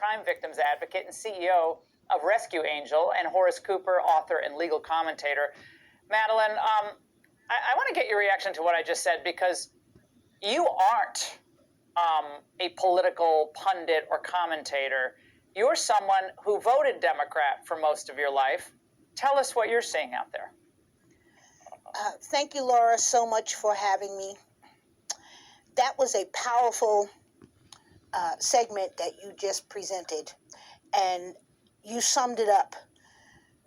crime victims advocate and CEO of Rescue Angel, and Horace Cooper, author and legal commentator. Madeline, I want to get your reaction to what I just said, because you aren't a political pundit or commentator. You're someone who voted Democrat for most of your life. Tell us what you're seeing out there. Thank you, Laura, so much for having me. That was a powerful segment that you just presented, and you summed it up.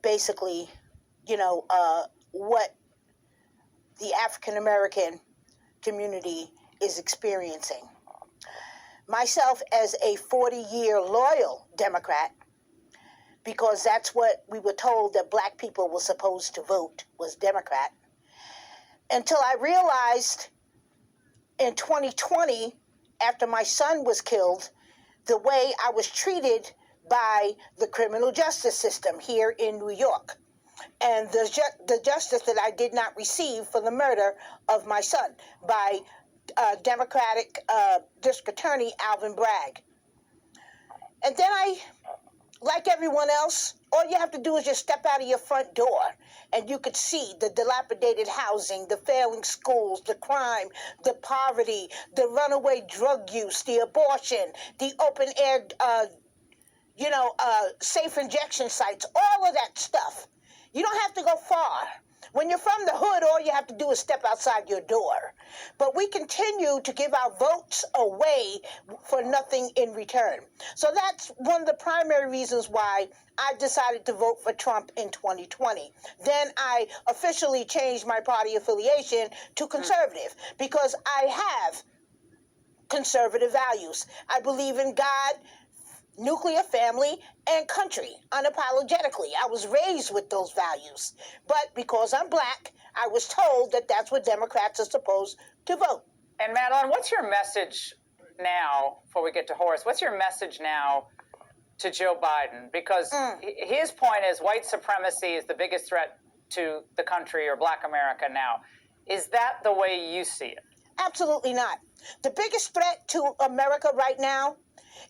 Basically, what the African American community is experiencing. Myself, as a 40-year loyal Democrat, because that's what we were told that black people were supposed to vote, was Democrat, until I realized in 2020, after my son was killed, the way I was treated by the criminal justice system here in New York, and the justice that I did not receive for the murder of my son by Democratic District Attorney Alvin Bragg. And then like everyone else, all you have to do is just step out of your front door and you could see the dilapidated housing, the failing schools, the crime, the poverty, the runaway drug use, the abortion, the open air, safe injection sites, all of that stuff. You don't have to go far. When you're from the hood, all you have to do is step outside your door. But we continue to give our votes away for nothing in return. So that's one of the primary reasons why I decided to vote for Trump in 2020. Then I officially changed my party affiliation to conservative, because I have conservative values. I believe in God, nuclear family, and country, unapologetically. I was raised with those values. But because I'm black, I was told that that's what Democrats are supposed to vote. And Madeline, what's your message now, before we get to Horace, what's your message now to Joe Biden? Because his point is white supremacy is the biggest threat to the country, or black America now. Is that the way you see it? Absolutely not. The biggest threat to America right now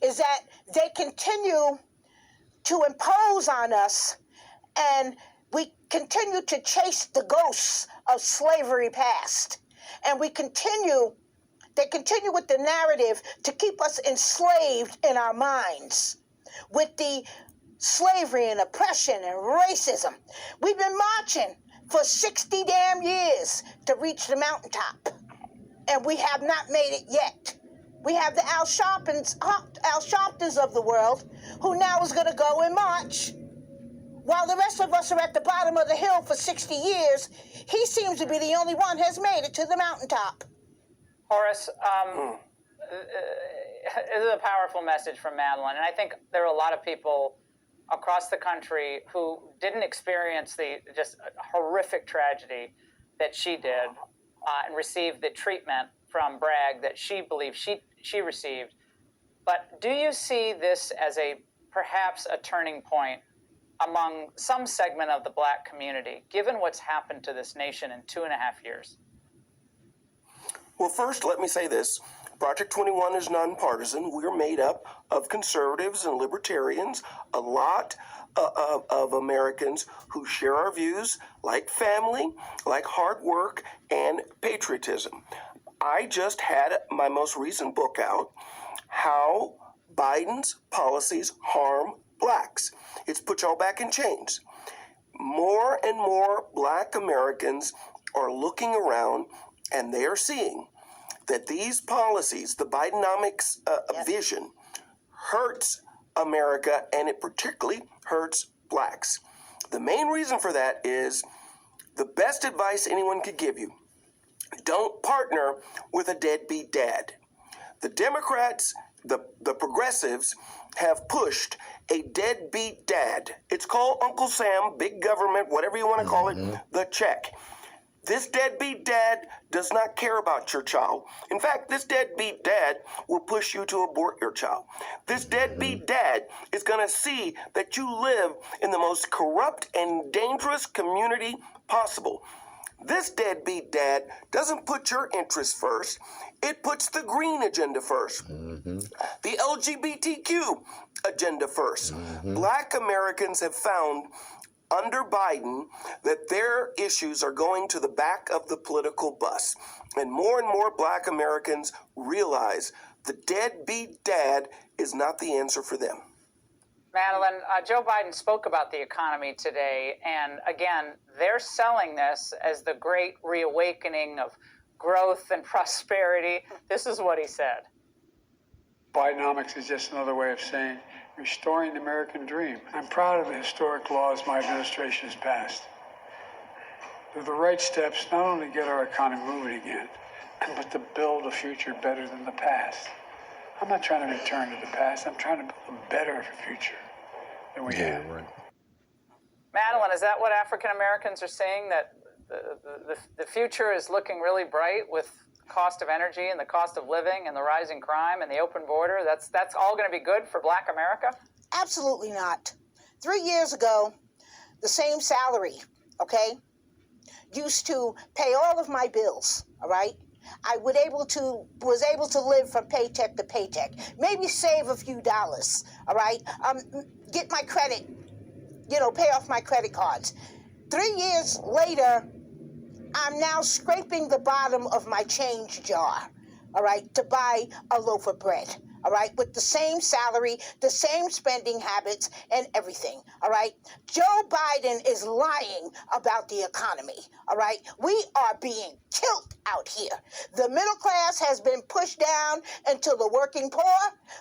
is that they continue to impose on us, and we continue to chase the ghosts of slavery past. And they continue with the narrative to keep us enslaved in our minds with the slavery and oppression and racism. We've been marching for 60 damn years to reach the mountaintop, and we have not made it yet. We have the Al Sharptons of the world, who now is going to go and march. While the rest of us are at the bottom of the hill for 60 years, he seems to be the only one who has made it to the mountaintop. Horace, this is a powerful message from Madeline, and I think there are a lot of people across the country who didn't experience the just horrific tragedy that she did and received the treatment from Bragg that she believes she received. But do you see this as perhaps a turning point among some segment of the black community, given what's happened to this nation in 2.5 years? Well, first, let me say this. Project 21 is nonpartisan. We're made up of conservatives and libertarians, a lot of Americans who share our views, like family, like hard work, and patriotism. I just had my most recent book out, How Biden's Policies Harm Blacks. It's put y'all back in chains. More and more black Americans are looking around, and they are seeing that these policies, the Bidenomics vision, hurts America, and it particularly hurts blacks. The main reason for that is the best advice anyone could give you: don't partner with a deadbeat dad. The Democrats, the progressives, have pushed a deadbeat dad. It's called Uncle Sam, big government, whatever you want to call it, the check. This deadbeat dad does not care about your child. In fact, this deadbeat dad will push you to abort your child. This deadbeat dad is going to see that you live in the most corrupt and dangerous community possible. This deadbeat dad doesn't put your interests first. It puts the green agenda first. The LGBTQ agenda first. Black Americans have found under Biden that their issues are going to the back of the political bus. And more black Americans realize the deadbeat dad is not the answer for them. Madeline, Joe Biden spoke about the economy today, and again, they're selling this as the great reawakening of growth and prosperity. This is what he said. Bidenomics is just another way of saying restoring the American dream. I'm proud of the historic laws my administration has passed. They're the right steps not only to get our economy moving again, but to build a future better than the past. I'm not trying to return to the past. I'm trying to build a better future than we had. Right. Madeline, is that what African Americans are saying, that the future is looking really bright with cost of energy and the cost of living and the rising crime and the open border? That's all going to be good for Black America? Absolutely not. 3 years ago, the same salary, okay, used to pay all of my bills, all right? I was able to live from paycheck to paycheck, maybe save a few dollars, all right? Get my credit, pay off my credit cards. 3 years later, I'm now scraping the bottom of my change jar, all right, to buy a loaf of bread, all right, with the same salary, the same spending habits, and everything, all right? Joe Biden is lying about the economy, all right? We are being killed out here. The middle class has been pushed down into the working poor.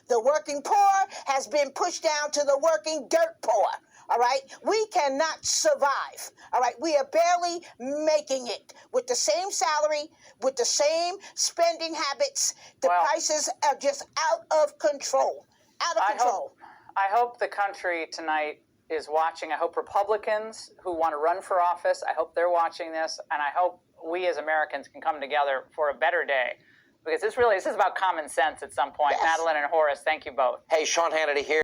The working poor has been pushed down to the working dirt poor. All right, we cannot survive. All right, we are barely making it with the same salary, with the same spending habits. The prices are just out of control. Out of control. I hope the country tonight is watching. I hope Republicans who want to run for office, I hope they're watching this, and I hope we as Americans can come together for a better day. Because this is about common sense at some point. Yes. Madeline and Horace, thank you both. Hey, Sean Hannity here.